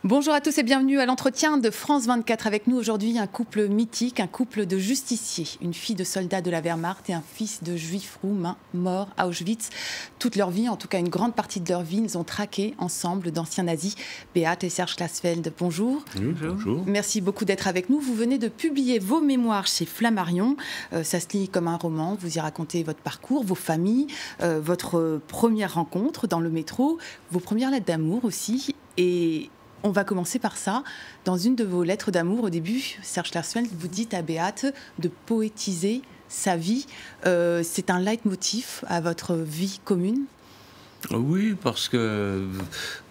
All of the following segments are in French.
Bonjour à tous et bienvenue à l'entretien de France 24. Avec nous aujourd'hui un couple mythique, un couple de justiciers, une fille de soldat de la Wehrmacht et un fils de juif roumain mort à Auschwitz. Toute leur vie, en tout cas une grande partie de leur vie, ils ont traqué ensemble d'anciens nazis. Beat et Serge Klarsfeld, bonjour. Bonjour. Merci beaucoup d'être avec nous. Vous venez de publier vos mémoires chez Flammarion. Ça se lit comme un roman. Vous y racontez votre parcours, vos familles, votre première rencontre dans le métro, vos premières lettres d'amour aussi. Et on va commencer par ça. Dans une de vos lettres d'amour, au début, Serge Klarsfeld, vous dites à Beat de poétiser sa vie. C'est un leitmotiv à votre vie commune? Oui, parce que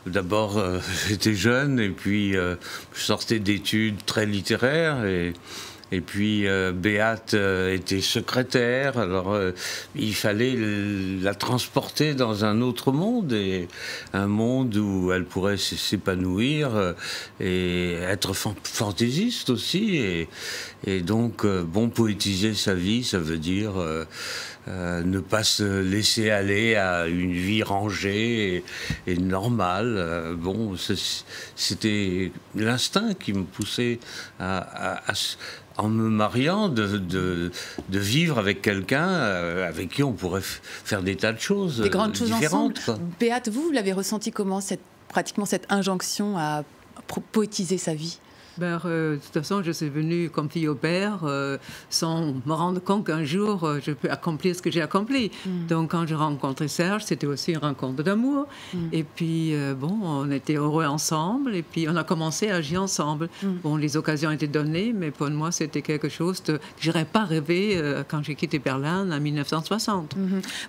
d'abord, j'étais jeune et puis je sortais d'études très littéraires et puis Beat était secrétaire, alors il fallait la transporter dans un autre monde, et un monde où elle pourrait s'épanouir et être fantaisiste aussi. Et donc, poétiser sa vie, ça veut dire ne pas se laisser aller à une vie rangée et normale. C'était l'instinct qui me poussait en me mariant, de vivre avec quelqu'un avec qui on pourrait faire des tas de choses des grandes choses différentes. Ensemble. Beat, vous l'avez ressenti comment, pratiquement cette injonction à poétiser sa vie? De toute façon, je suis venue comme fille au père sans me rendre compte qu'un jour, je peux accomplir ce que j'ai accompli. Donc, quand j'ai rencontré Serge, c'était aussi une rencontre d'amour. Et puis, on était heureux ensemble. Et puis, on a commencé à agir ensemble. Bon, les occasions étaient données, mais pour moi, c'était quelque chose que je n'aurais pas rêvé quand j'ai quitté Berlin en 1960.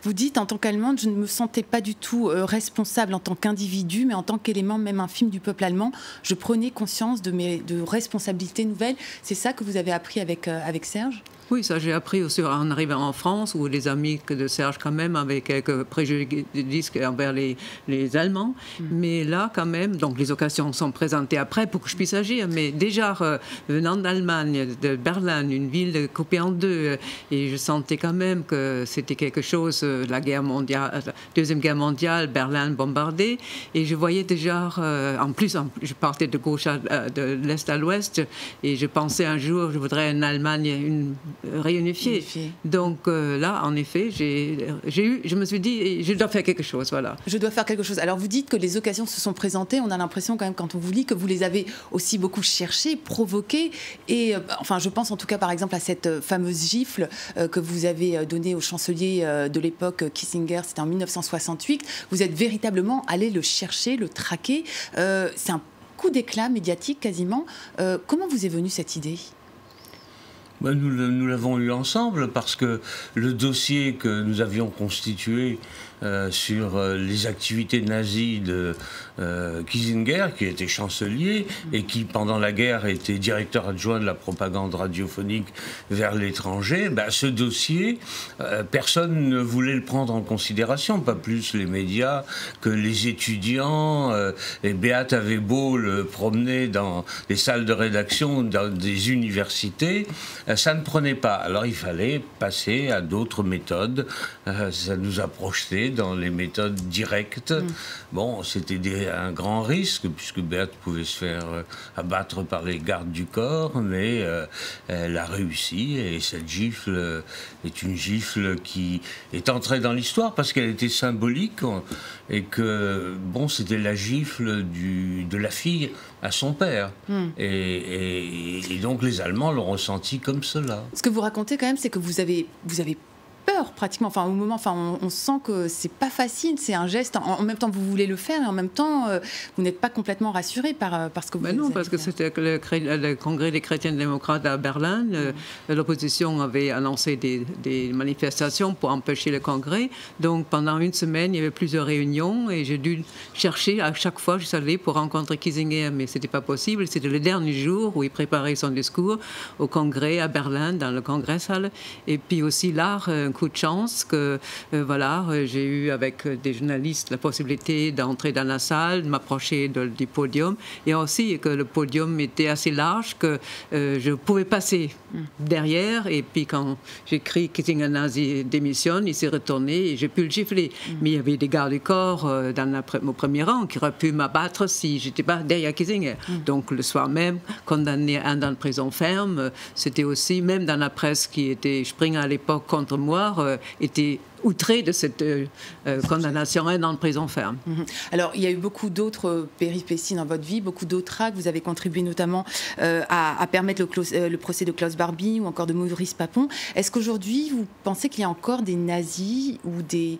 Vous dites, en tant qu'Allemande, je ne me sentais pas du tout responsable en tant qu'individu, mais en tant qu'élément même infime du peuple allemand, je prenais conscience de responsabilités nouvelles. C'est ça que vous avez appris avec Serge? Oui, ça j'ai appris aussi en arrivant en France, où les amis de Serge quand même avaient quelques préjudices envers les Allemands. Mais là quand même, donc les occasions sont présentées après pour que je puisse agir. Mais déjà venant d'Allemagne, de Berlin, une ville coupée en deux, et je sentais quand même que c'était quelque chose, la Deuxième Guerre mondiale, Berlin bombardé, et je voyais déjà, en plus je partais de gauche de l'est à l'ouest, et je pensais un jour je voudrais une Allemagne réunifiée. Donc là, en effet, je me suis dit, je dois faire quelque chose, voilà. Je dois faire quelque chose. Alors vous dites que les occasions se sont présentées, on a l'impression quand même quand on vous lit que vous les avez aussi beaucoup cherchées, provoquées, et enfin je pense en tout cas par exemple à cette fameuse gifle que vous avez donnée au chancelier de l'époque, Kissinger, c'était en 1968. Vous êtes véritablement allé le chercher, le traquer. C'est un coup d'éclat médiatique quasiment. Comment vous est venue cette idée ? Nous l'avons eu ensemble parce que le dossier que nous avions constitué sur les activités nazies de Kissinger, qui était chancelier et qui, pendant la guerre, était directeur adjoint de la propagande radiophonique vers l'étranger, ce dossier, personne ne voulait le prendre en considération, pas plus les médias que les étudiants. Et Beat avait beau le promener dans les salles de rédaction dans des universités, ça ne prenait pas. Alors il fallait passer à d'autres méthodes. Ça nous a projetés dans les méthodes directes. Bon, c'était un grand risque, puisque Beat pouvait se faire abattre par les gardes du corps, mais elle a réussi, et cette gifle est une gifle qui est entrée dans l'histoire parce qu'elle était symbolique, et que, c'était la gifle de la fille à son père. Et donc les Allemands l'ont ressenti comme cela. Ce que vous racontez quand même, c'est que vous avez peur pratiquement, au moment, on sent que c'est pas facile, c'est un geste, en même temps vous voulez le faire et en même temps vous n'êtes pas complètement rassuré par ce que vous non, parce que c'était le congrès des chrétiens démocrates à Berlin, l'opposition avait annoncé des manifestations pour empêcher le congrès, donc pendant une semaine il y avait plusieurs réunions et j'ai dû chercher à chaque fois, je savais, pour rencontrer Kissinger, mais c'était pas possible. C'était le dernier jour où il préparait son discours au congrès à Berlin, dans le congrès salle, et puis aussi l'art, un coup beaucoup de chance que j'ai eu avec des journalistes la possibilité d'entrer dans la salle, de m'approcher du podium, et aussi que le podium était assez large que je pouvais passer derrière, et puis quand j'ai crié Kissinger Nazi démissionne, il s'est retourné et j'ai pu le gifler. Mais il y avait des gardes du corps dans mon premier rang qui auraient pu m'abattre si j'étais pas derrière Kissinger. Donc le soir même, condamné à un an de prison ferme, c'était aussi, même dans la presse qui était Springer à l'époque contre moi, était outré de cette condamnation à un an de prison ferme. Alors, il y a eu beaucoup d'autres péripéties dans votre vie, beaucoup d'autres actes. Vous avez contribué notamment à permettre le procès de Klaus Barbie ou encore de Maurice Papon. Est-ce qu'aujourd'hui, vous pensez qu'il y a encore des nazis ou des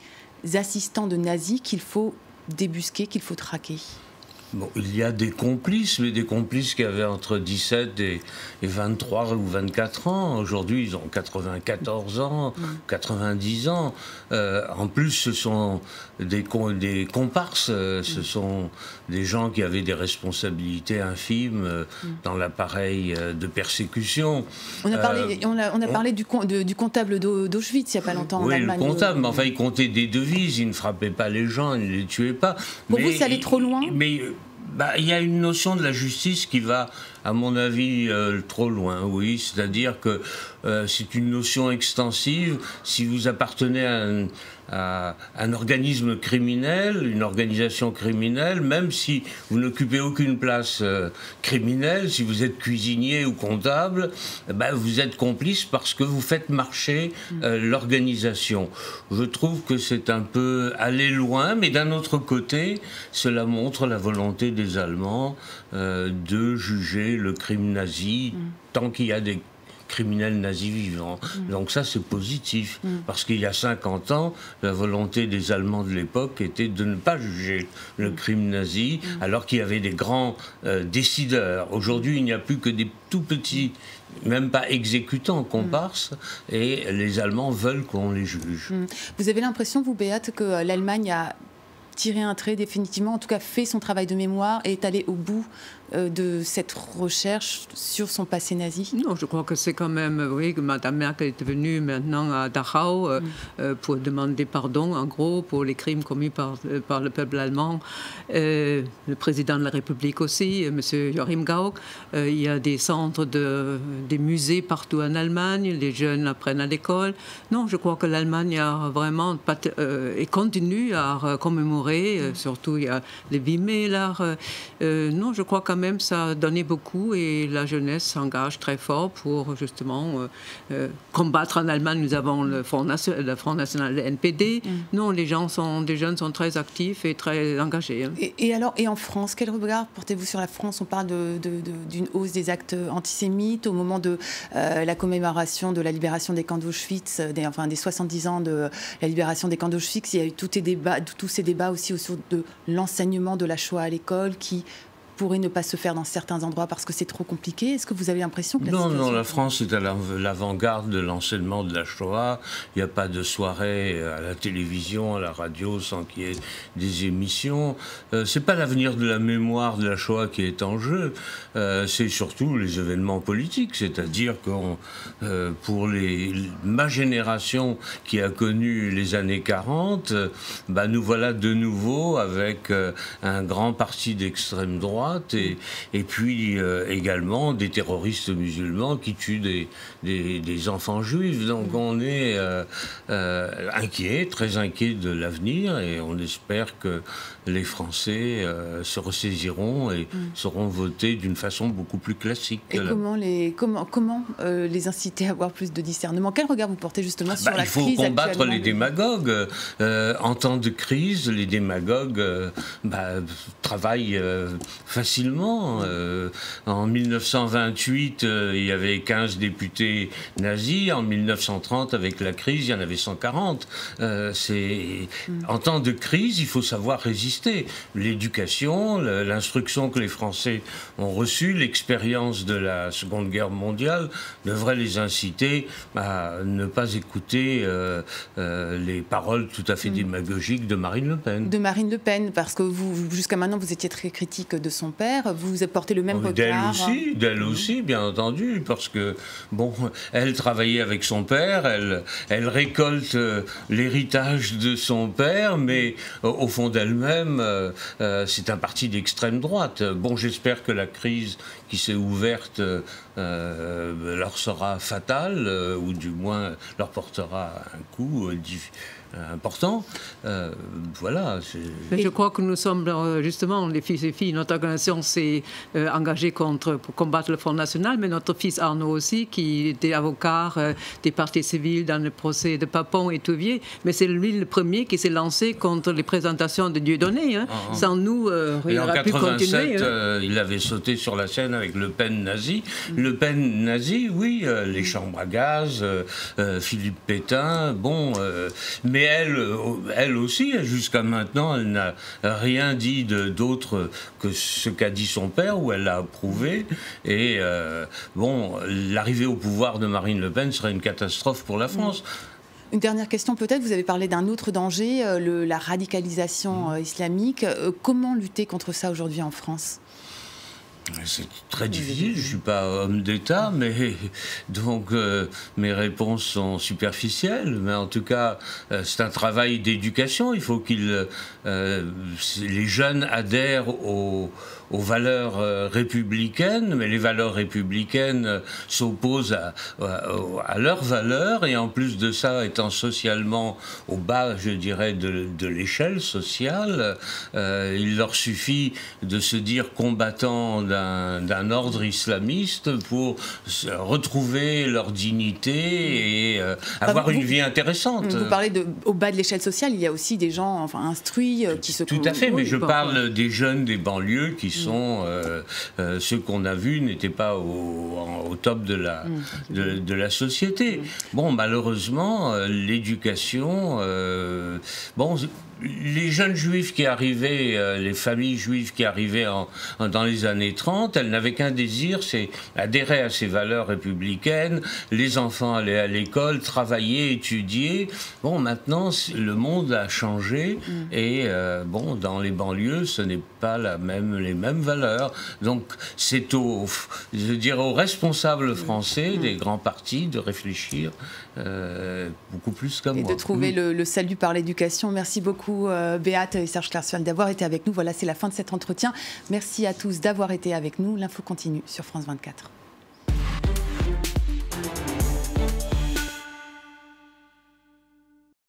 assistants de nazis qu'il faut débusquer, qu'il faut traquer ? Bon, il y a des complices, mais des complices qui avaient entre 17 et 23 ou 24 ans. Aujourd'hui, ils ont 94 ans, 90 ans. En plus, ce sont des comparses, ce sont des gens qui avaient des responsabilités infimes dans l'appareil de persécution. On a parlé du comptable d'Auschwitz il n'y a pas longtemps en Allemagne. Oui, le comptable, mais enfin, il comptait des devises, il ne frappait pas les gens, il ne les tuait pas. Pour vous, ça allait trop loin ? Il y a une notion de la justice qui va, à mon avis, trop loin, oui. C'est-à-dire que c'est une notion extensive. Si vous appartenez à un organisme criminel, une organisation criminelle, même si vous n'occupez aucune place criminelle, si vous êtes cuisinier ou comptable, vous êtes complice parce que vous faites marcher l'organisation. Je trouve que c'est un peu aller loin, mais d'un autre côté, cela montre la volonté des Allemands de juger le crime nazi tant qu'il y a des criminels nazis vivants. Donc ça, c'est positif. Parce qu'il y a 50 ans, la volonté des Allemands de l'époque était de ne pas juger le crime nazi, alors qu'il y avait des grands décideurs. Aujourd'hui, il n'y a plus que des tout petits, même pas exécutants, comparses, et les Allemands veulent qu'on les juge. Vous avez l'impression, vous, Béate, que l'Allemagne a tiré un trait définitivement, en tout cas fait son travail de mémoire et est allé au bout de cette recherche sur son passé nazi? Non, je crois que c'est quand même, oui, que Mme Merkel est venue maintenant à Dachau pour demander pardon, en gros, pour les crimes commis par le peuple allemand. Le président de la République aussi, M. Joachim Gauck. Il y a des centres, des musées partout en Allemagne, les jeunes apprennent à l'école. Non, je crois que l'Allemagne a vraiment et continue à commémorer, surtout il y a les Wimmer. Non, je crois quand même ça a donné beaucoup et la jeunesse s'engage très fort pour justement combattre en Allemagne. Nous avons le Front National, le NPD. Non, les jeunes sont très actifs et très engagés. Et en France, quel regard portez-vous sur la France? On parle d'une hausse des actes antisémites au moment de la commémoration de la libération des camps d'Auschwitz, des 70 ans de la libération des camps d'Auschwitz. Il y a eu tous ces débats aussi autour de l'enseignement de la Shoah à l'école qui pourrait ne pas se faire dans certains endroits parce que c'est trop compliqué. Est-ce que vous avez l'impression que Non, la France est à l'avant-garde de l'enseignement de la Shoah. Il n'y a pas de soirée à la télévision, à la radio, sans qu'il y ait des émissions. C'est pas l'avenir de la mémoire de la Shoah qui est en jeu. C'est surtout les événements politiques. C'est-à-dire que pour ma génération qui a connu les années 40, nous voilà de nouveau avec un grand parti d'extrême droite et puis également des terroristes musulmans qui tuent des enfants juifs. Donc on est inquiet, très inquiet de l'avenir et on espère que les Français se ressaisiront et seront votés d'une façon beaucoup plus classique. Et comment les inciter à avoir plus de discernement? Quel regard vous portez justement sur la crise actuelle? Il faut combattre les démagogues. En temps de crise, les démagogues travaillent facilement. En 1928, il y avait 15 députés nazis. En 1930, avec la crise, il y en avait 140. En temps de crise, il faut savoir résister. L'éducation, l'instruction que les Français ont reçue, l'expérience de la Seconde Guerre mondiale devrait les inciter à ne pas écouter les paroles tout à fait démagogiques de Marine Le Pen. De Marine Le Pen, parce que vous, jusqu'à maintenant, vous étiez très critique de son son père. Vous portez le même regard. D'elle aussi, bien entendu, parce que, bon, elle travaillait avec son père, elle récolte l'héritage de son père, mais au fond d'elle-même, c'est un parti d'extrême droite. Bon, j'espère que la crise qui s'est ouverte leur sera fatale, ou du moins leur portera un coup important. Voilà. Mais je crois que nous sommes justement, les fils et filles, notre organisation s'est engagée pour combattre le Front National, mais notre fils Arnaud aussi, qui était avocat des partis civils dans le procès de Papon et Touvier, mais c'est lui le premier qui s'est lancé contre les présentations de Dieudonné. Hein. Sans nous, il aurait pu continuer. Il avait sauté sur la scène avec Le Pen nazi. Le Pen nazi, oui, les chambres à gaz, Philippe Pétain, bon, mais elle aussi, jusqu'à maintenant, elle n'a rien dit d'autre que ce qu'a dit son père, où elle l'a approuvé. Et bon, l'arrivée au pouvoir de Marine Le Pen serait une catastrophe pour la France. Une dernière question peut-être, vous avez parlé d'un autre danger, la radicalisation islamique. Comment lutter contre ça aujourd'hui en France ? C'est très difficile, je ne suis pas homme d'État, mais donc mes réponses sont superficielles. Mais en tout cas, c'est un travail d'éducation. Il faut que les jeunes adhèrent aux valeurs républicaines, mais les valeurs républicaines s'opposent à leurs valeurs, et en plus de ça, étant socialement au bas, je dirais, de l'échelle sociale, il leur suffit de se dire combattants d'un ordre islamiste pour retrouver leur dignité et avoir une vie intéressante. Vous parlez au bas de l'échelle sociale, il y a aussi des gens instruits qui se... Tout à fait, mais je parle des jeunes des banlieues qui sont... ceux qu'on a vus n'étaient pas au top de la société. Bon, malheureusement, l'éducation... bon, les jeunes juifs qui arrivaient, les familles juives qui arrivaient dans les années 30, elles n'avaient qu'un désir, c'est adhérer à ces valeurs républicaines. Les enfants allaient à l'école, travailler, étudier. Bon, maintenant, le monde a changé et bon, dans les banlieues, ce n'est pas les mêmes valeurs. Donc, c'est aux responsables français des grands partis de réfléchir beaucoup plus qu'à moi. Et de trouver le salut par l'éducation. Merci beaucoup Béate et Serge Klarsfeld d'avoir été avec nous. Voilà, c'est la fin de cet entretien. Merci à tous d'avoir été avec nous. L'info continue sur France 24.